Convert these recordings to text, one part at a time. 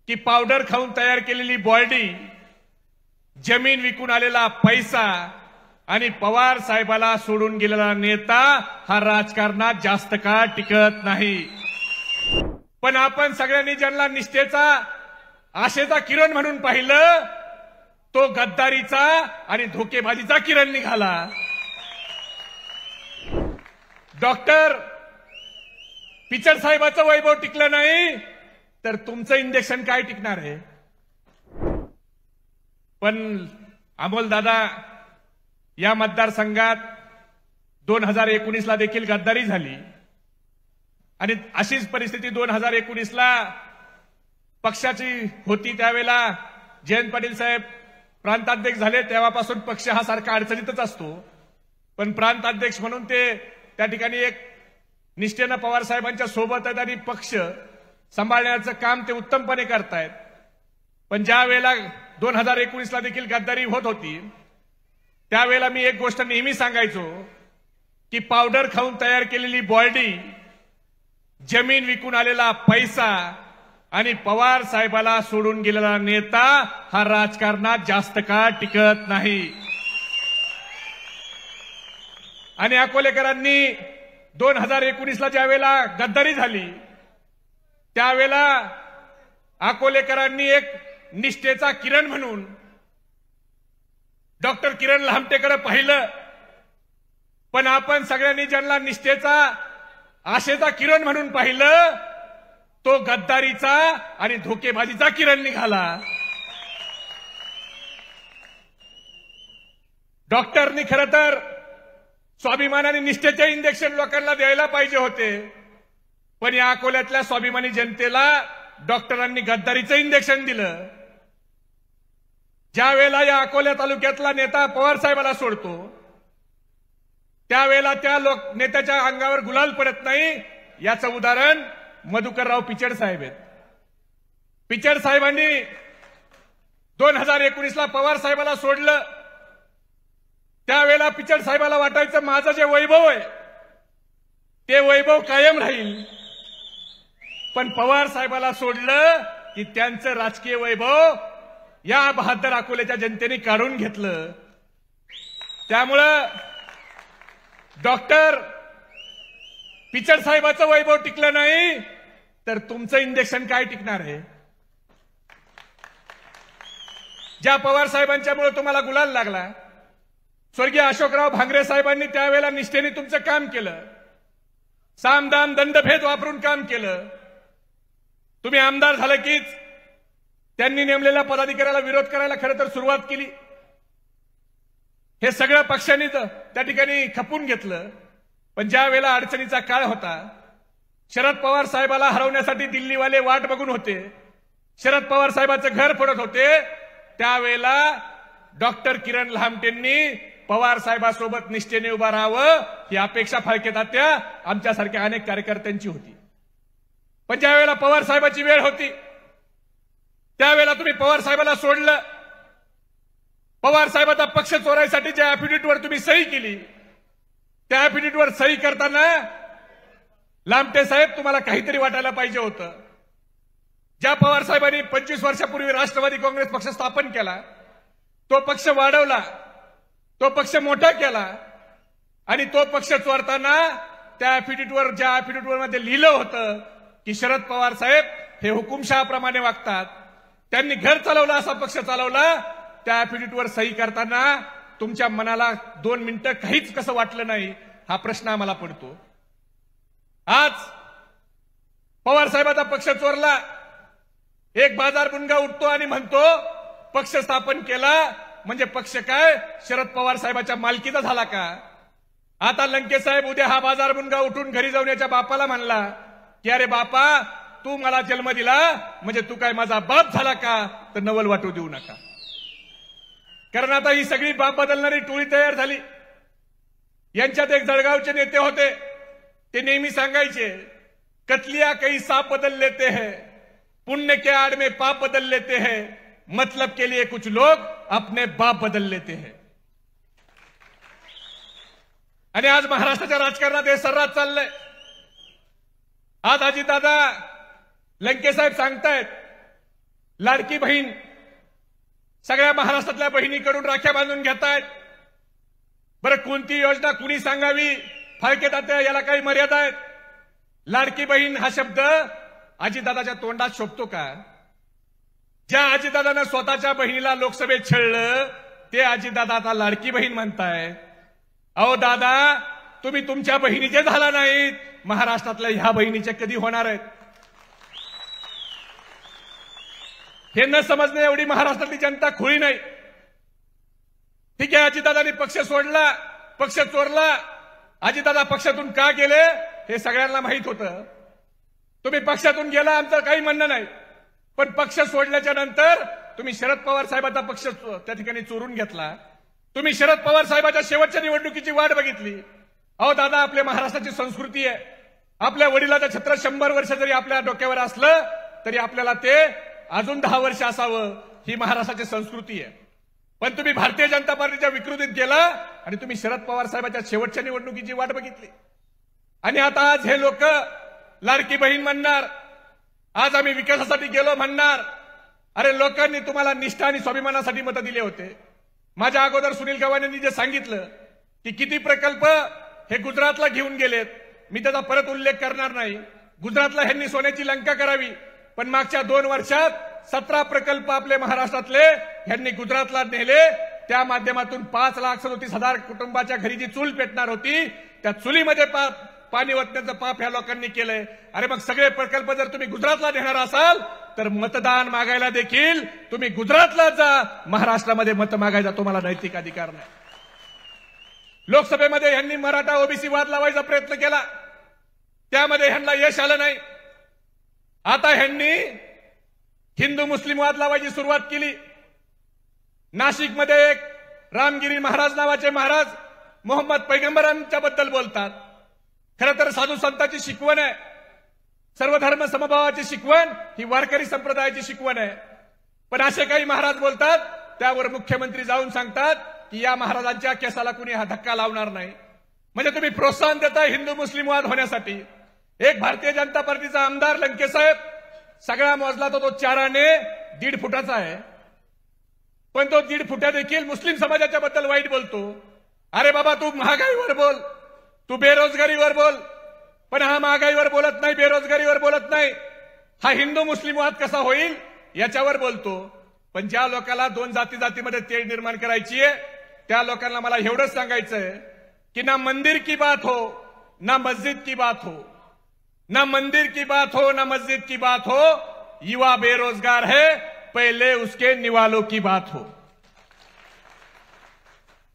की पावडर खाऊन तयार केलेली बॉडी, जमीन विकून आलेला पैसा आणि पवार साहेबाला सोडून गेलेला नेता हा राजकारणात जास्त काळ टिकत नाही। पण आपण सगळ्यांनी ज्यांना निष्ठेचा, आशेचा किरण म्हणून पाहिलं, तो गद्दारीचा आणि धोकेबाजीचा किरण निघाला। डॉक्टर पिचड साहेबांचं वैभव टिकलं नाही तर तुमचं इंजेक्शन काय टिकणार आहे? पण अमोल दादा, या मतदारसंघात 2019ला देखील गद्दारी झाली आणि अशीच परिस्थिती 2019ला पक्षाची होती। त्यावेळेला जयंत पाटील साहेब प्रांताध्यक्ष झाले, तेव्हापासून पक्ष हा सारखा अडचणीतच असतो। पण प्रांताध्यक्ष म्हणून ते त्या ठिकाणी एक निष्ठेनं पवार साहेबांच्या सोबत आहेत आणि पक्ष सांभाळण्याचं काम ते उत्तमपणे करतायत। पण ज्या वेळेला 2019ला देखील गद्दारी होत होती, त्यावेळेला मी एक गोष्ट नेहमी सांगायचो की पावडर खाऊन तयार केलेली बॉडी, जमीन विकून आलेला पैसा आणि पवार साहेबाला सोडून गेलेला नेता हा राजकारणात जास्त काळ टिकत नाही। आणि अकोलेकरांनी 2019ला ज्या वेळेला गद्दारी झाली, त्यावेळेला अकोलेकरांनी एक निष्ठेचा किरण म्हणून डॉक्टर किरण लहामटेकडे पाहिलं। पण आपण सगळ्यांनी ज्यांना निष्ठेचा, आशेचा किरण म्हणून पाहिलं, तो गद्दारीचा आणि धोकेबाजीचा किरण निघाला। डॉक्टरनी खरं तर स्वाभिमानाने निष्ठेचे इंजेक्शन लोकांना द्यायला पाहिजे होते, पण या अकोल्यातल्या स्वाभिमानी जनतेला डॉक्टरांनी गद्दारीचं इंजेक्शन दिलं। ज्या वेळेला या अकोल्या तालुक्यातला नेता पवार साहेबाला सोडतो, त्यावेळेला त्या नेत्याच्या अंगावर गुलाल पडत नाही। याचं उदाहरण मधुकरराव पिचड साहेब आहेत। पिचड साहेबांनी 2019ला पवार साहेबाला सोडलं, त्यावेळेला पिचड साहेबाला वाटायचं माझं जे वैभव आहे ते वैभव कायम राहील। पण पवार साहेबाला सोडलं की त्यांचं राजकीय वैभव या बहादर अकोल्याच्या जनतेने काढून घेतलं। त्यामुळं डॉक्टर पिचड साहेबांचं वैभव टिकलं नाही तर तुमचं इंजेक्शन काय टिकणार आहे? ज्या पवार साहेबांच्यामुळे तुम्हाला गुलाल लागला, स्वर्गीय अशोकराव भांगरे साहेबांनी त्यावेळेला निष्ठेने तुमचं काम केलं, सामदान दंडभेद वापरून काम केलं। तुम्ही आमदार झालं कीच त्यांनी नेमलेल्या पदाधिकाऱ्याला विरोध करायला खरं तर सुरुवात केली। हे सगळं पक्षांनी त्या ठिकाणी खपून घेतलं। पण ज्या वेळेला अडचणीचा काळ होता, शरद पवार साहेबाला हरवण्यासाठी दिल्लीवाले वाट बघून होते, शरद पवार साहेबांचं घर फोडत होते, त्यावेळेला डॉक्टर किरण लहामटेंनी पवार साहेबांसोबत निष्ठेने उभा राहावं ही अपेक्षा फाळके तात्या आमच्यासारख्या अनेक कार्यकर्त्यांची होती। पण ज्या वेळेला पवार साहेबांची वेळ होती, त्यावेळेला तुम्ही पवार साहेबाला सोडलं। पवार साहेबांचा पक्ष चोरायसाठी ज्या ऍफिडेव्हिटवर तुम्ही सही केली, त्या ऍफिडेव्हिटवर सही करताना लामटे साहेब तुम्हाला काहीतरी वाटायला पाहिजे होतं। ज्या पवार साहेबांनी 25 वर्षापूर्वी राष्ट्रवादी काँग्रेस पक्ष स्थापन केला, तो पक्ष वाढवला, तो पक्ष मोठा केला आणि तो पक्ष चोरताना त्या ऍफिडेव्हिटवर, ज्या ऍफिडेव्हिटवर मध्ये लिहिलं होतं की शरद पवार साहेब हे हुकुमशहाप्रमाणे वागतात, त्यांनी घर चालवलं असा पक्ष चालवला, त्या ऍफिडेव्हिटवर सही करताना तुमच्या मनाला 2 मिनिटं काहीच कसं वाटलं नाही हा प्रश्न आम्हाला पडतो। आज पवार साहेबांचा पक्ष चोरला, एक बाजार बुनगा उठतो आणि म्हणतो पक्ष स्थापन केला म्हणजे पक्ष काय शरद पवार साहेबांच्या मालकीचा झाला का? आता लंके साहेब उद्या हा बाजार बुनगा उठून घरी जाऊन याच्या बापाला म्हणला की अरे बापा, तू मला जन्म दिला म्हणजे तू काय माझा बाप झाला का? तर नवल वाटू देऊ नका, कारण आता ही सगळी बाप बदलणारी टोळी तयार झाली। यांच्यात एक जळगावचे नेते होते, ते नेहमी सांगायचे कतलिया कई सांप बदल लेते हैं, पुण्य के आड़ में पाप बदल लेते हैं, मतलब के लिए कुछ लोग अपने बाप बदल लेते हैं। आणि आज महाराष्ट्राच्या राजकारणात हे सर्रास चाललंय। आज अजितदादा लंके साहेब सांगतायत लाडकी बहीण सगळ्या महाराष्ट्रातल्या बहिणीकडून राख्या बांधून घेतायत. बरं कोणती योजना कुणी सांगावी? फाळके तात्या याला काही मर्यादा आहेत? लाडकी बहीण हा शब्द अजितदादाच्या तोंडात शोभतो का? ज्या अजितदादानं स्वतःच्या बहिणीला लोकसभेत छळलं ते अजितदादा आता लाडकी बहीण म्हणताय. अहो दादा, तुम्ही तुमच्या बहिणीचे झाला नाहीत, महाराष्ट्रातल्या ह्या बहिणीचे कधी होणार आहेत? हे न समजणे एवढी महाराष्ट्रातली जनता खुळी नाही. ठीक आहे, अजितदादांनी पक्ष सोडला, पक्ष चोरला. अजितदादा पक्षातून का गेले हे सगळ्यांना माहित होतं. तुम्ही पक्षातून गेला, आमचं काही म्हणणं नाही, पण पक्ष सोडल्याच्या नंतर तुम्ही शरद पवार साहेबांचा पक्ष त्या ठिकाणी चोरून घेतला. तुम्ही शरद पवार साहेबांच्या शेवटच्या निवडणुकीची वाट बघितली. अहो दादा, आपल्या महाराष्ट्राची संस्कृती आहे. आपल्या वडिलाचं छत्र 100 वर्ष जरी आपल्या डोक्यावर असलं तरी आपल्याला ते अजून 10 वर्ष असावं, ही महाराष्ट्राची संस्कृती आहे. पण तुम्ही भारतीय जनता पार्टीच्या विकृतीत गेला आणि तुम्ही शरद पवार साहेबांच्या शेवटच्या निवडणुकीची वाट बघितली. आणि आता आज हे लोक लाडकी बहीण म्हणणार, आज आम्ही विकासासाठी गेलो म्हणणार. अरे लोकांनी तुम्हाला निष्ठा आणि स्वाभिमानासाठी मतं दिले होते. माझ्या अगोदर सुनील गव्हाणेंनी जे सांगितलं की किती प्रकल्प हे गुजरातला घेऊन गेलेत, मी त्याचा परत उल्लेख करणार नाही. गुजरातला ह्यांनी सोन्याची लंका करावी, पण मागच्या 2 वर्षात 17 प्रकल्प आपले महाराष्ट्रातले ह्यांनी गुजरातला नेले. त्या माध्यमातून 5,37,000 कुटुंबाच्या घरी जी चूल पेटणार होती त्या चुलीमध्ये पाणी ओतण्याचं पाप ह्या लोकांनी केलंय. अरे मग सगळे प्रकल्प जर तुम्ही गुजरातला नेणार असाल तर मतदान मागायला देखील तुम्ही गुजरातला जा, महाराष्ट्रामध्ये मत मागायचा तुम्हाला नैतिक अधिकार नाही. लोकसभेमध्ये ह्यांनी मराठा ओबीसी वाद लावायचा प्रयत्न केला, त्यामध्ये ह्यांना यश आलं नाही. आता ह्यांनी हिंदू मुस्लिम वाद लावायची सुरुवात केली. नाशिकमध्ये एक रामगिरी महाराज नावाचे महाराज मोहम्मद पैगंबरांच्या बद्दल बोलतात. खरं तर साधू संतांची शिकवण आहे, सर्वधर्म समभावाची शिकवण ही वारकरी संप्रदायाची शिकवण आहे. पण असे काही महाराज बोलतात, त्यावर मुख्यमंत्री जाऊन सांगतात की या महाराजांच्या केसाला कुणी हा धक्का लावणार नाही. म्हणजे तुम्ही प्रोत्साहन देताय हिंदू मुस्लिम वाद होण्यासाठी. एक भारतीय जनता पार्टीचा आमदार लंके साहेब सगळा मोजला तो 4 आणे 1.5 फुटाचा आहे, पण तो 1.5 फुटा देखील मुस्लिम समाजाच्या बद्दल वाईट बोलतो. अरे बाबा, तू महागाईवर बोल, तू बेरोजगारीवर बोल, पण हा महागाईवर बोलत नाही, बेरोजगारीवर बोलत नाही. हा हिंदू मुस्लिम वाद कसा होईल याच्यावर बोलतो. पण ज्या लोकांना 2 जातीमध्ये तेढ निर्माण करायची आहे त्या लोकांना मला एवढंच सांगायचंय की ना मंदिर की बात हो ना मस्जिद की बात हो, ना मंदिर की बात हो ना मस्जिद की बात हो, युवा बेरोजगार है, पहले उसके निवालों की बात हो.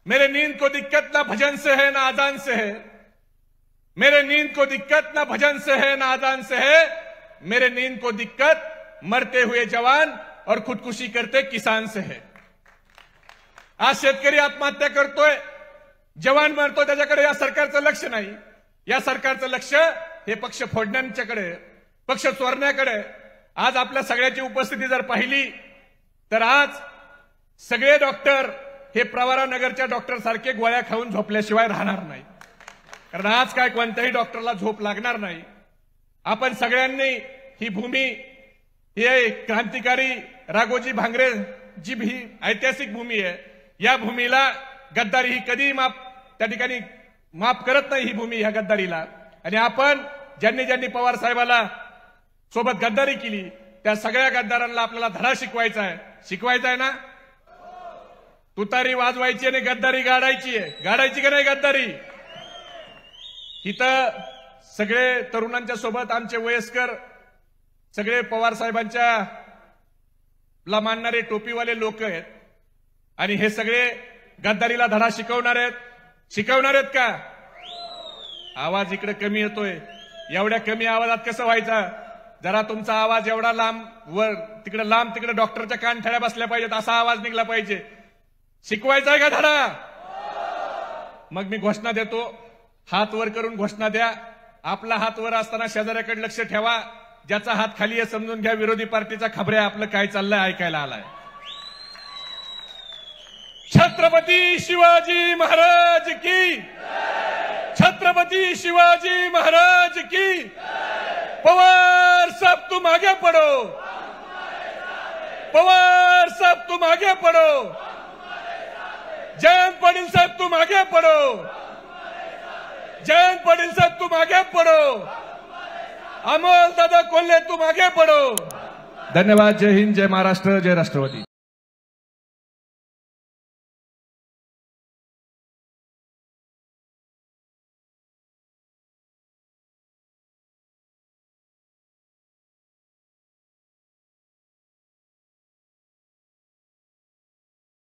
मेरे नींद को दिक्कत ना भजन से है ना अजान से है, मेरे नींद को दिक्कत ना भजन से है ना अजान से है, मेरे नींद को दिक्कत मरते हुए जवान और खुदकुशी करते किसान से है. आज शेतकरी आत्महत्या करतोय, जवान मरतो, त्याच्याकडे या सरकारचं लक्ष नाही. या सरकारचं लक्ष हे पक्ष फोडण्याच्याकडे, पक्ष चोरण्याकडे. आज आपल्या सगळ्याची उपस्थिती जर पाहिली तर आज सगळे डॉक्टर हे प्रवरा नगरच्या डॉक्टर सारखे गोळ्या खाऊन झोपल्याशिवाय राहणार नाही. कारण आज काय कोणत्याही डॉक्टरला झोप लागणार नाही. आपण सगळ्यांनी ही भूमी, ही क्रांतिकारी राघोजी भांगरे जी ही ऐतिहासिक भूमी आहे, या भूमीला गद्दारी ही कधी त्या ठिकाणी माफ करत नाही ही भूमी ह्या गद्दारीला. आणि आपण ज्यांनी पवार साहेबाला सोबत गद्दारी केली त्या सगळ्या गद्दारांना आपल्याला धडा शिकवायचा आहे ना. तुतारी वाजवायची आणि गद्दारी गाडायची आहे. गाडायची का नाही गद्दारी? इथं सगळे तरुणांच्या सोबत आमचे वयस्कर सगळे पवार साहेबांच्या ला मानणारे टोपीवाले लोक आहेत आणि हे सगळे गद्दारीला धडा शिकवणार आहेत का? आवाज इकडे कमी येतोय, एवढ्या कमी आवाजात कसं व्हायचा? जरा तुमचा आवाज एवढा लांब वर तिकडे डॉक्टरच्या कानठळ्या बसल्या पाहिजेत असा आवाज निघला पाहिजे. शिकवायचा आहे का धडा? मग मी घोषणा देतो, हात वर करून घोषणा द्या. आपला हात वर असताना शेजाऱ्याकडे लक्ष ठेवा. ज्याचा हात खाली आहे समजून घ्या विरोधी पार्टीचा खबऱ्या आपलं काय चाललंय ऐकायला आलाय. छत्रपती शिवाजी महाराज की, छत्रपती शिवाजी महाराज की. पवार साहब तुम आगे पढ़ो, पवार साहब तुम आगे पढ़ो, जयंत पाटील साहब तुम आगे पढ़ो, जयंत पाटील साहब तुम आगे पढ़ो, अमोल दादा कोल्हे तुम आगे पढ़ो। धन्यवाद। जय हिंद, जय महाराष्ट्र, जय राष्ट्रवादी।